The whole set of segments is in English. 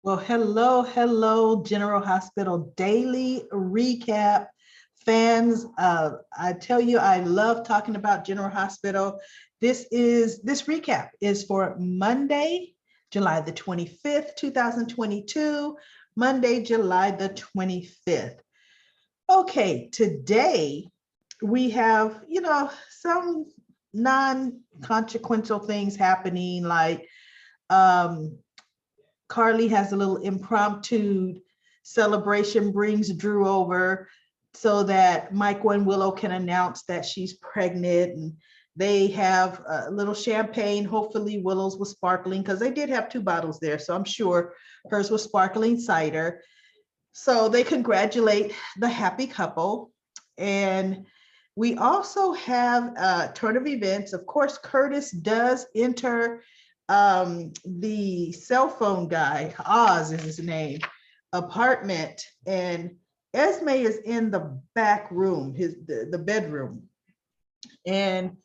Well, hello, General Hospital Daily Recap fans. I tell you, I love talking about General Hospital. This recap is for Monday, July the 25th, 2022. Monday, July the 25th. Okay, today we have, some non-consequential things happening like um Carly has a little impromptu celebration, brings Drew over so that Michael and Willow can announce that she's pregnant. And they have a little champagne. Hopefully, Willow's was sparkling because they did have two bottles there. So I'm sure hers was sparkling cider. So they congratulate the happy couple. And we also have a turn of events. Of course, Curtis does enter the cell phone guy, Oz is his name, apartment. And Esme is in the back room, the bedroom. And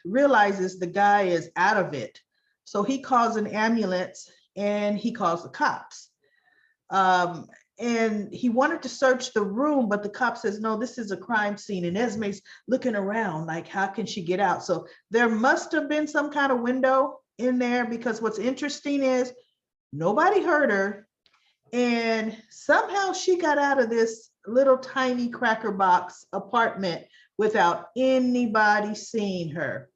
realizes the guy is out of it. So he calls an ambulance and he calls the cops. Um, and he wanted to search the room, but the cop says, no, this is a crime scene. And Esme's looking around like, how can she get out? So there must have been some kind of window in there, because what's interesting is nobody heard her. And somehow she got out of this little tiny cracker box apartment without anybody seeing her.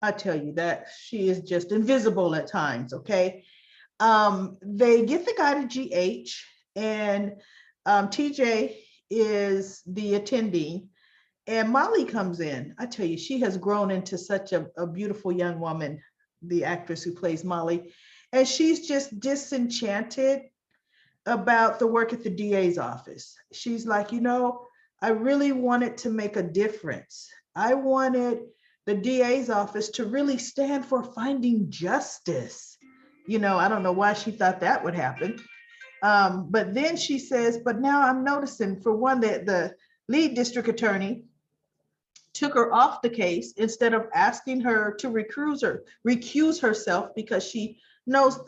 I tell you that she is just invisible at times, okay? They get the guy to GH, and TJ is the attending, and Molly comes in. I tell you, she has grown into such a beautiful young woman, the actress who plays Molly, and she's just disenchanted about the work at the DA's office. She's like, I really wanted to make a difference. I wanted the DA's office to really stand for finding justice. I don't know why she thought that would happen. But then she says, but now I'm noticing, for one, that the lead district attorney took her off the case instead of asking her to recuse herself, because she knows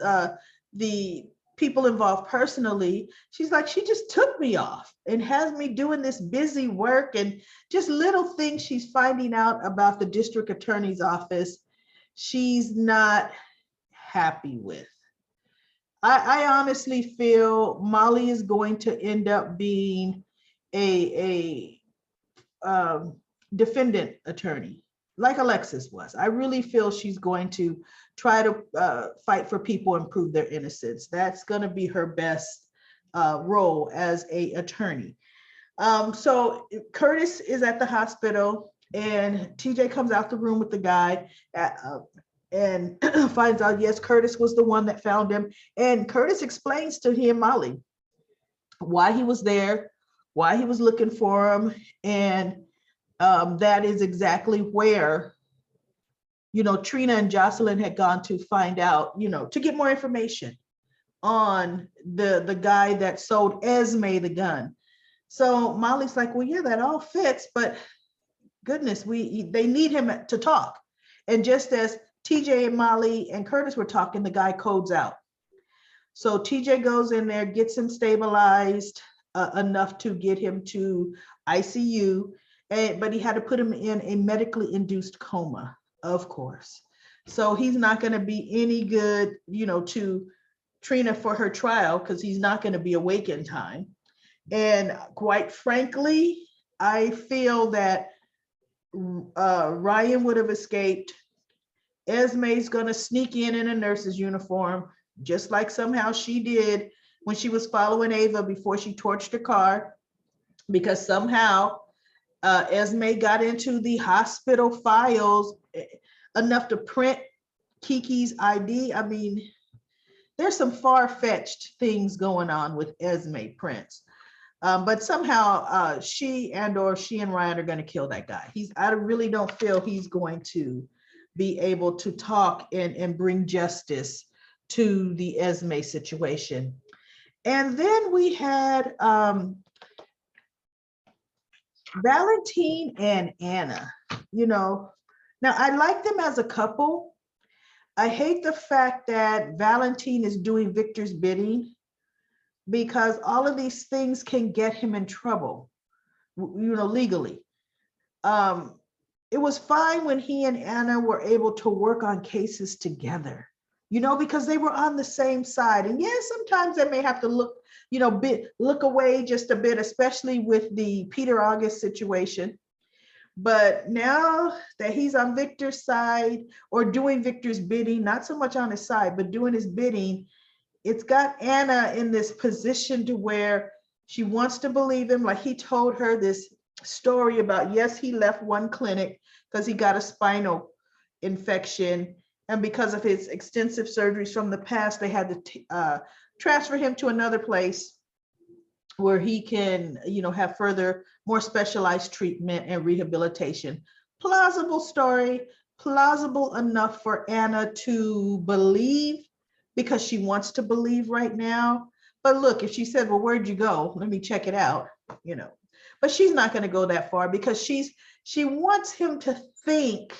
the people involved personally. She's like, she just took me off and has me doing this busy work, and just little things she's finding out about the district attorney's office she's not happy with. I honestly feel Molly is going to end up being a defendant attorney, like Alexis was. I really feel she's going to try to fight for people and prove their innocence. That's going to be her best role as a attorney. So Curtis is at the hospital, and TJ comes out the room with the guy and finds out, yes, Curtis was the one that found him. And Curtis explains to him, Molly, why he was there, why he was looking for him. And that is exactly where, Trina and Jocelyn had gone to find out, to get more information on the guy that sold Esme the gun. So Molly's like, well, yeah, that all fits, but goodness, they need him to talk. And just as TJ and Molly and Curtis were talking, the guy codes out. So TJ goes in there, gets him stabilized enough to get him to ICU, but he had to put him in a medically induced coma, of course. So he's not going to be any good, to Trina for her trial, because he's not going to be awake in time. And quite frankly, I feel that Ryan would have escaped. Esme's going to sneak in a nurse's uniform, just like somehow she did when she was following Ava before she torched her car, because somehow Esme got into the hospital files enough to print Kiki's ID. I mean, there's some far-fetched things going on with Esme prints. But somehow she and Ryan are going to kill that guy. I really don't feel he's going to be able to talk and bring justice to the Esme situation. And then we had Valentin and Anna. Now I like them as a couple, I hate the fact that Valentin is doing Victor's bidding, because all of these things can get him in trouble, legally. It was fine when he and Anna were able to work on cases together, because they were on the same side. And yes, sometimes they may have to look away just a bit, especially with the Peter August situation. But now that he's on Victor's side, or doing Victor's bidding, not so much on his side, but doing his bidding, it's got Anna in this position to where she wants to believe him. Like, he told her this story about, yes, he left one clinic because he got a spinal infection. And because of his extensive surgeries from the past, they had to transfer him to another place where he can, have further, more specialized treatment and rehabilitation. Plausible story, plausible enough for Anna to believe, because she wants to believe right now. But look, if she said, well, where'd you go? Let me check it out, But she's not going to go that far, because she wants him to think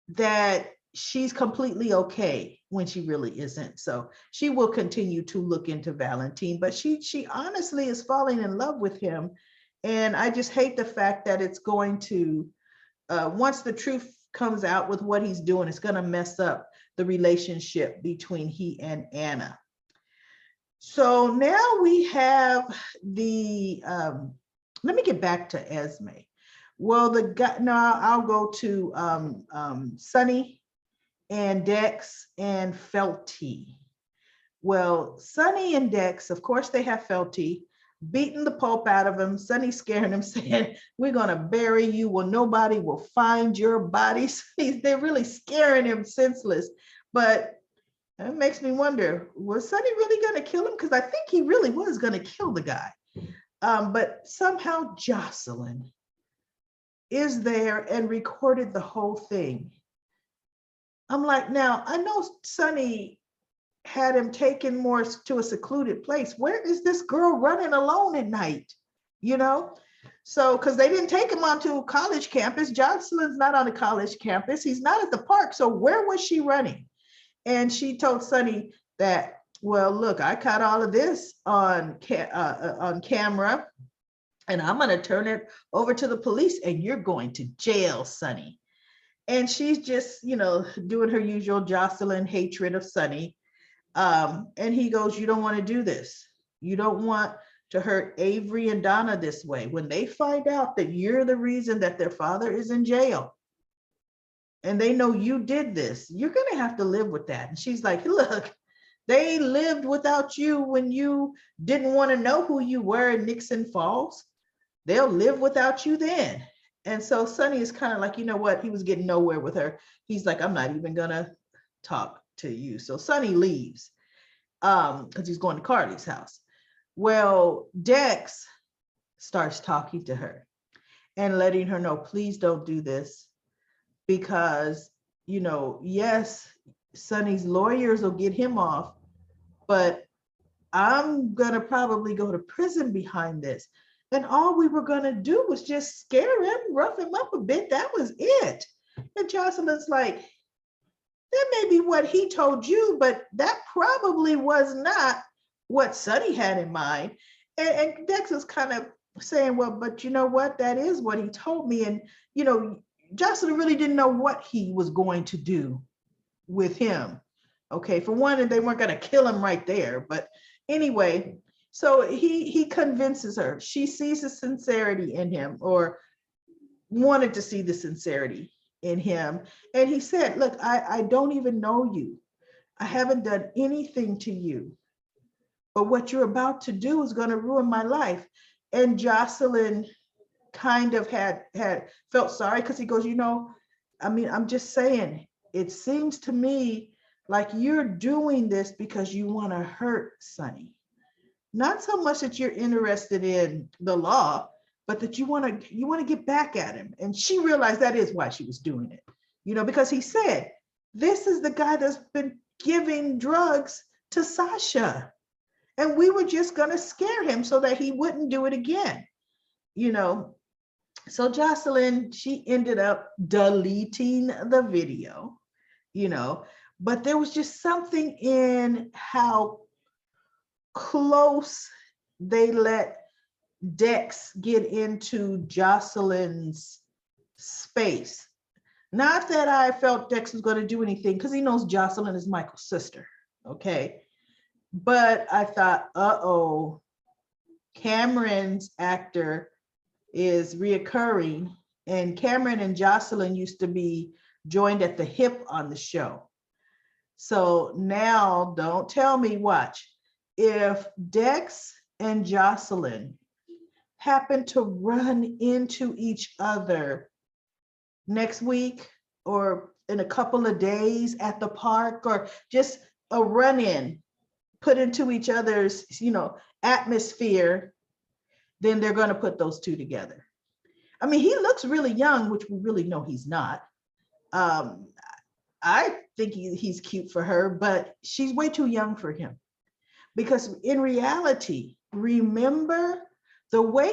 that she's completely okay when she really isn't. So she will continue to look into Valentin, but she honestly is falling in love with him. And I just hate the fact that it's going to, once the truth comes out with what he's doing, it's going to mess up the relationship between he and Anna. So now we have the, let me get back to Esme. Well, the guy, no, I'll go to Sonny and Dex and Felty. Well, Sonny and Dex, of course, they have Felty beating the pulp out of him. Sonny scaring him, saying, we're going to bury you. Well, nobody will find your bodies. They're really scaring him senseless. But it makes me wonder, was Sonny really going to kill him? Because I think he really was going to kill the guy. But somehow Jocelyn is there and recorded the whole thing. I'm like, now, I know Sonny had him taken more to a secluded place. Where is this girl running alone at night? So, because they didn't take him onto a college campus. Jocelyn's not on a college campus. He's not at the park. So where was she running? And she told Sonny that, well, look, I caught all of this on camera, and I'm going to turn it over to the police, and you're going to jail, Sonny. And she's just, doing her usual Jocelyn hatred of Sonny. And he goes, you don't want to do this. You don't want to hurt Avery and Donna this way. When they find out that you're the reason that their father is in jail, and they know you did this, you're going to have to live with that. And she's like, look, they lived without you when you didn't want to know who you were in Nixon Falls. They'll live without you then. And so Sonny is kind of like, you know what? He was getting nowhere with her. He's like, I'm not even going to talk to you. So Sonny leaves because he's going to Carly's house. Well, Dex starts talking to her and letting her know, please don't do this, because, yes, Sonny's lawyers will get him off, but I'm going to probably go to prison behind this. And all we were going to do was just scare him, rough him up a bit. That was it. And Jocelyn's like, that may be what he told you, but that probably was not what Sonny had in mind. And Dex is kind of saying, well, but you know what? That is what he told me. And, Jocelyn really didn't know what he was going to do with him. Okay, for one, they weren't going to kill him right there. But anyway, so he convinces her. She sees the sincerity in him, or wanted to see the sincerity in him. And he said, look, I don't even know you. I haven't done anything to you. But what you're about to do is going to ruin my life. And Jocelyn kind of had felt sorry, because he goes, I'm just saying, it seems to me like you're doing this because you want to hurt Sonny. Not so much that you're interested in the law, but that you want to get back at him. And she realized that is why she was doing it, because he said, this is the guy that's been giving drugs to Sasha. And we were just going to scare him so that he wouldn't do it again, So Jocelyn, she ended up deleting the video, you know, but there was just something in how close they let Dex get into Jocelyn's space. Not that I felt Dex was going to do anything, because he knows Jocelyn is Michael's sister. Okay. But I thought, uh-oh, Cameron's actor is reoccurring, and Cameron and Jocelyn used to be joined at the hip on the show. So now, don't tell me, watch. If Dex and Jocelyn happen to run into each other next week or in a couple of days at the park, or just a run-in, put into each other's, atmosphere, then they're going to put those two together. I mean, he looks really young, which we really know he's not. I think he's cute for her, but she's way too young for him. Because in reality, remember the way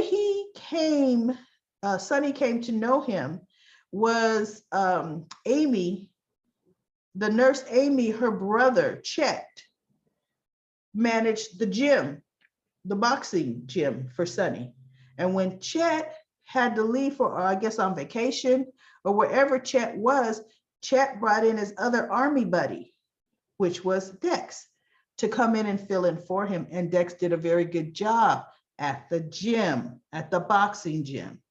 Sonny came to know him was Amy, the nurse Amy, her brother, Chet, managed the gym, the boxing gym for Sonny. And when Chet had to leave for, I guess, on vacation or wherever Chet was, Chet brought in his other army buddy, which was Dex, to come in and fill in for him. And Dex did a very good job at the gym, at the boxing gym.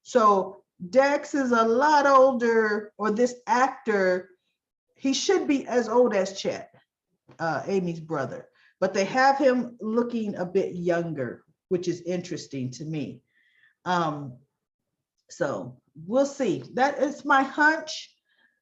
So Dex is a lot older, or this actor, he should be as old as Chet, Amy's brother, but they have him looking a bit younger, which is interesting to me. So we'll see. That is my hunch.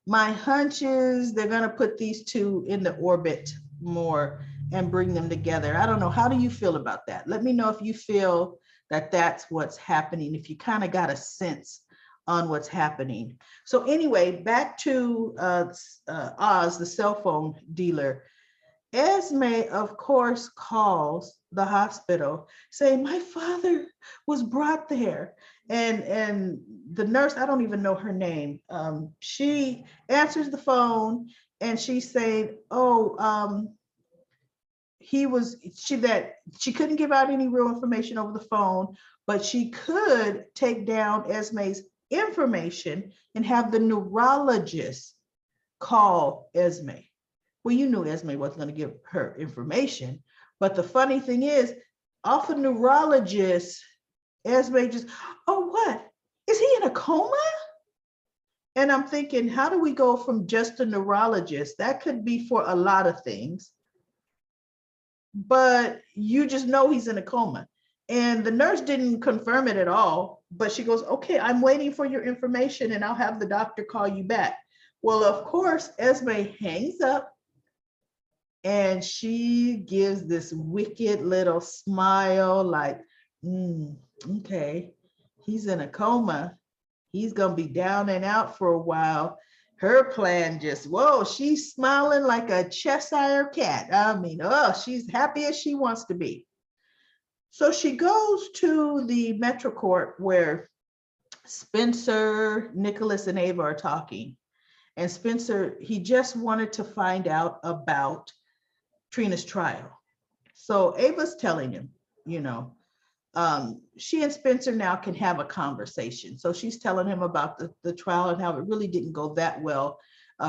My hunch is they're going to put these two in the orbit more and bring them together. I don't know. How do you feel about that? Let me know if you feel that that's what's happening, if you kind of got a sense on what's happening. So anyway, back to Oz, the cell phone dealer. Esme, of course, calls the hospital saying, my father was brought there. And the nurse, I don't even know her name, she answers the phone and she's saying, she couldn't give out any real information over the phone, but she could take down Esme's information and have the neurologist call Esme. Well, you knew Esme wasn't going to give her information, but the funny thing is, off a neurologist, Esme just, oh, what? Is he in a coma? And I'm thinking, how do we go from just a neurologist? That could be for a lot of things, but you just know he's in a coma. And the nurse didn't confirm it at all, but she goes, okay, I'm waiting for your information and I'll have the doctor call you back. Well, of course, Esme hangs up and she gives this wicked little smile like, okay, he's in a coma. He's going to be down and out for a while. Her plan just, whoa, she's smiling like a Cheshire cat. I mean, she's happy as she wants to be. So she goes to the Metro Court where Spencer, Nicholas, and Ava are talking. And Spencer, he just wanted to find out about Trina's trial. So Ava's telling him, she and Spencer now can have a conversation. So she's telling him about the trial and how it really didn't go that well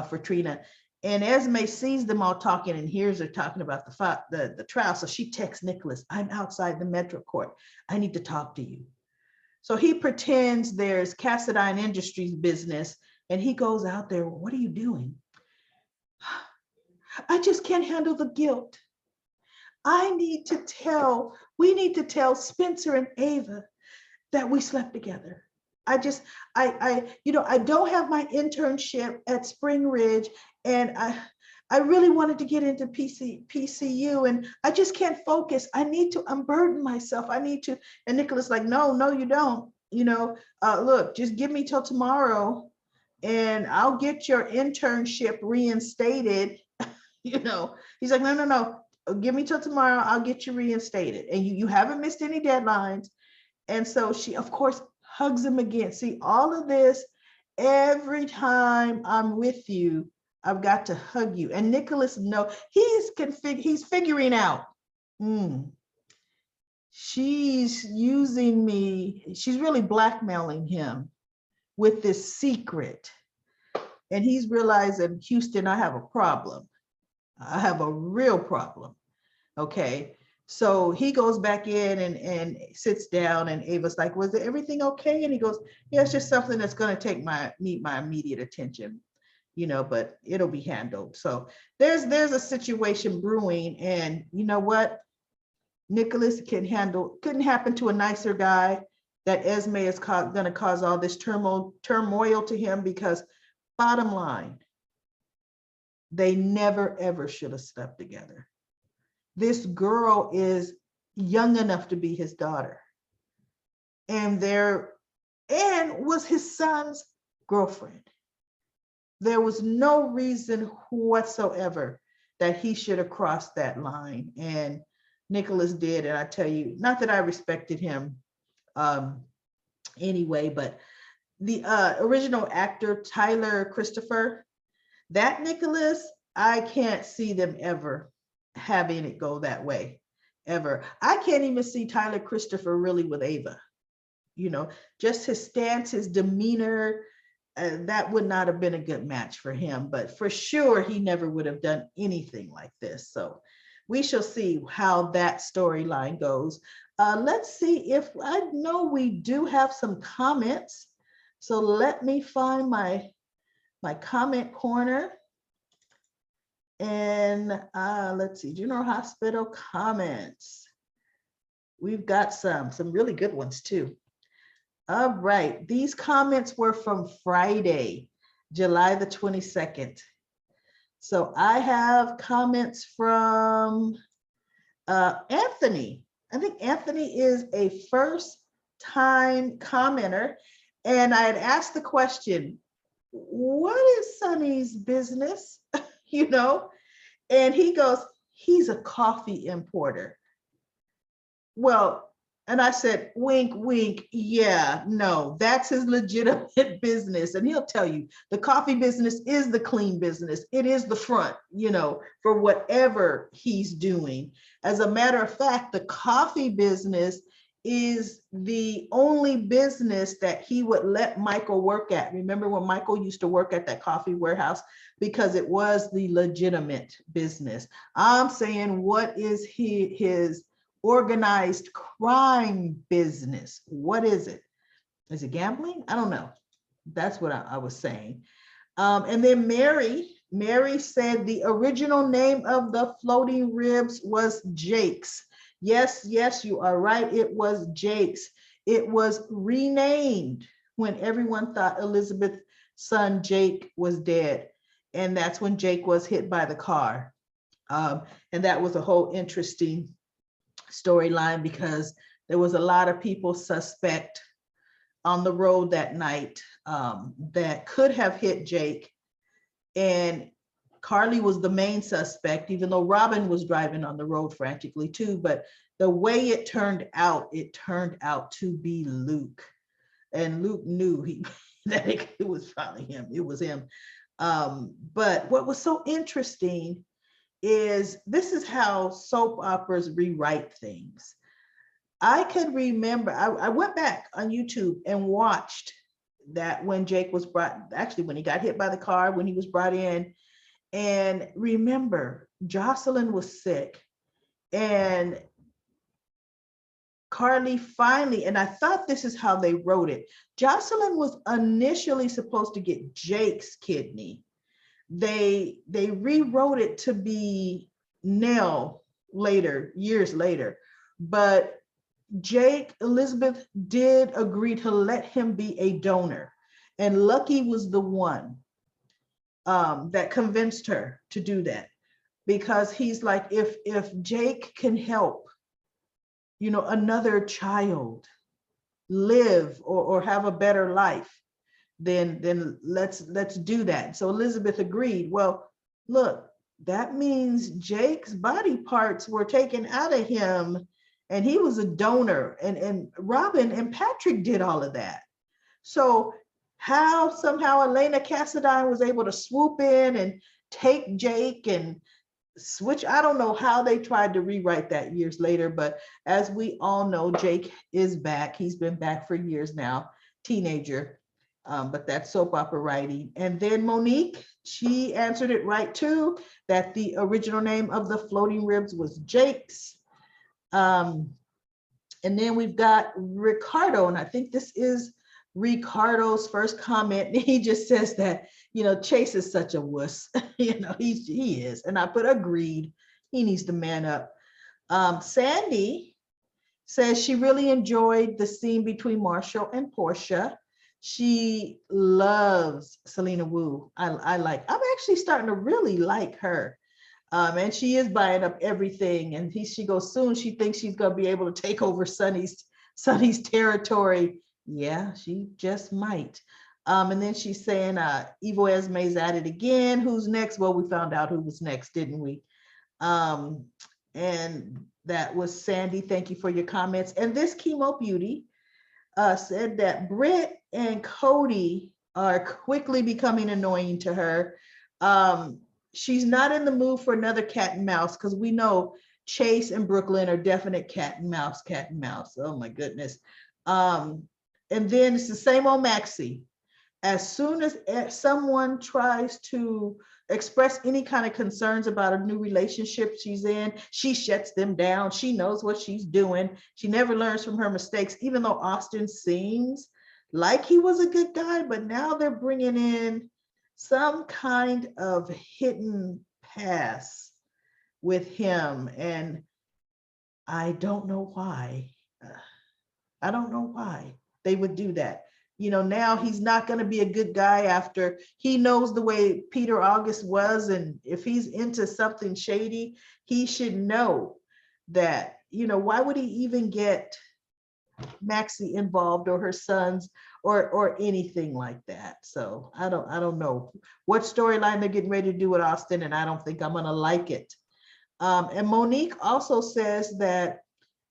for Trina. And Esme sees them all talking and hears her talking about the trial. So she texts Nicholas, I'm outside the Metro Court. I need to talk to you. So he pretends there's Cassadine Industries business and he goes out there. What are you doing? I just can't handle the guilt. We need to tell Spencer and Ava that we slept together. I don't have my internship at Spring Ridge, and I really wanted to get into PCU, and I just can't focus. I need to unburden myself. And Nicholas like, no, you don't. Look, just give me till tomorrow, and I'll get your internship reinstated. He's like, no. Give me till tomorrow. I'll get you reinstated. And you haven't missed any deadlines. And so she, of course, hugs him again. See, all of this, every time I'm with you, I've got to hug you. And Nicholas, no, he's figuring out, she's using me. She's really blackmailing him with this secret. And he's realizing, Houston, I have a problem. I have a real problem. Okay. So he goes back in and sits down, and Ava's like, was everything okay? And he goes, yeah, it's just something that's going to take my immediate attention, but it'll be handled. So there's a situation brewing, and you know what? Nicholas couldn't happen to a nicer guy. That Esme is going to cause all this turmoil to him, because bottom line, they never ever should have slept together. This girl is young enough to be his daughter, and was his son's girlfriend. There was no reason whatsoever that he should have crossed that line, and Nicholas did. And I tell you, not that I respected him anyway, but the original actor Tyler Christopher, that Nicholas, I can't see them ever having it go that way, ever. I can't even see Tyler Christopher really with Ava. Just his stance, his demeanor, that would not have been a good match for him. But for sure, he never would have done anything like this. So we shall see how that storyline goes. Let's see if I know we do have some comments. So let me find my comment corner. And let's see, General Hospital comments. We've got some really good ones too. All right, these comments were from Friday, July the 22nd. So I have comments from Anthony. I think Anthony is a first-time commenter. And I had asked the question, what is Sonny's business? And he goes, he's a coffee importer. Well, and I said, wink, wink, yeah, no, that's his legitimate business. And he'll tell you the coffee business is the clean business. It is the front, for whatever he's doing. As a matter of fact, the coffee business is the only business that he would let Michael work at. Remember when Michael used to work at that coffee warehouse? Because it was the legitimate business. I'm saying, what is his organized crime business? What is it? Is it gambling? I don't know. That's what I was saying. And then Mary said the original name of the floating ribs was Jake's. Yes, you are right. It was Jake's. It was renamed when everyone thought Elizabeth's son Jake was dead. And that's when Jake was hit by the car. And that was a whole interesting storyline, because there was a lot of people suspect on the road that night that could have hit Jake. And Carly was the main suspect, even though Robin was driving on the road frantically too. But the way it turned out to be Luke. And Luke knew that it was probably him. It was him. But what was so interesting is this is how soap operas rewrite things. I can remember, I went back on YouTube and watched that when Jake was when he got hit by the car, when he was brought in. And remember, Jocelyn was sick, and Carly finally, and I thought this is how they wrote it. Jocelyn was initially supposed to get Jake's kidney. They rewrote it to be Nell later, years later. But Elizabeth did agree to let him be a donor. And Lucky was the one that convinced her to do that, because he's like, if Jake can help, another child live or have a better life, then let's do that. So Elizabeth agreed. Well, look, that means Jake's body parts were taken out of him, and he was a donor, and Robin and Patrick did all of that. So how somehow Elena Cassadine was able to swoop in and take Jake and switch. I don't know how they tried to rewrite that years later, but as we all know, Jake is back. He's been back for years now, teenager, but that's soap opera writing. And then Monique, she answered it right too, that the original name of the floating ribs was Jake's. And then we've got Ricardo, and I think this is Ricardo's first comment. He just says that, Chase is such a wuss. He is. And I put agreed. He needs to man up. Sandy says she really enjoyed the scene between Marshall and Portia. She loves Selena Wu. I'm actually starting to really like her. And she is buying up everything. And she goes, soon she thinks she's going to be able to take over Sonny's territory. Yeah, she just might. And then she's saying, Evo Esme's at it again. Who's next? Well, we found out who was next, didn't we? And that was Sandy. Thank you for your comments. And this Chemo Beauty said that Britt and Cody are quickly becoming annoying to her. She's not in the mood for another cat and mouse, because we know Chase and Brooklyn are definite cat and mouse. Oh my goodness. And then it's the same old Maxie. As soon as someone tries to express any kind of concerns about a new relationship she's in, she shuts them down. She knows what she's doing. She never learns from her mistakes, even though Austin seems like he was a good guy, but now they're bringing in some kind of hidden past with him. And I don't know why. I don't know why they would do that. Now he's not going to be a good guy after he knows the way Peter August was. And if he's into something shady, he should know that, why would he even get Maxie involved or her sons or anything like that? So I don't know what storyline they're getting ready to do with Austin, and I don't think I'm going to like it. And Monique also says that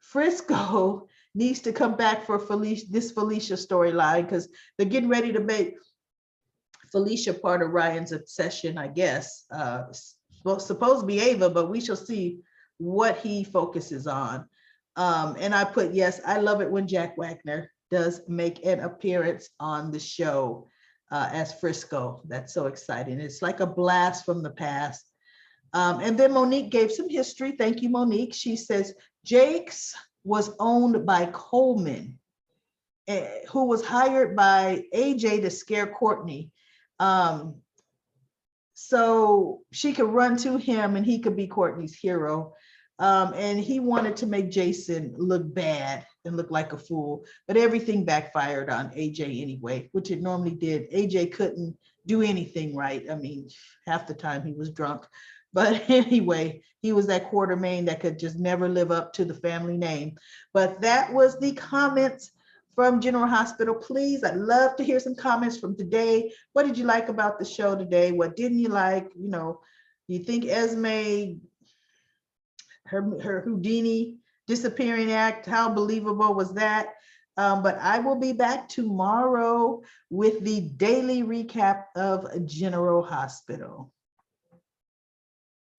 Frisco needs to come back for this Felicia storyline, because they're getting ready to make Felicia part of Ryan's obsession, I guess. Supposed to be Ava, but we shall see what he focuses on. And I put, yes, I love it when Jack Wagner does make an appearance on the show as Frisco. That's so exciting. It's like a blast from the past. And then Monique gave some history. Thank you, Monique. She says, Jake's was owned by Coleman, who was hired by AJ to scare Courtney. So she could run to him and he could be Courtney's hero. And he wanted to make Jason look bad and look like a fool, but everything backfired on AJ anyway, which it normally did. AJ couldn't do anything right. I mean, half the time he was drunk. But anyway, he was that Quartermain that could just never live up to the family name. But that was the comments from General Hospital. Please, I'd love to hear some comments from today. What did you like about the show today? What didn't you like? Do you think Esme, her Houdini disappearing act, how believable was that? But I will be back tomorrow with the daily recap of General Hospital.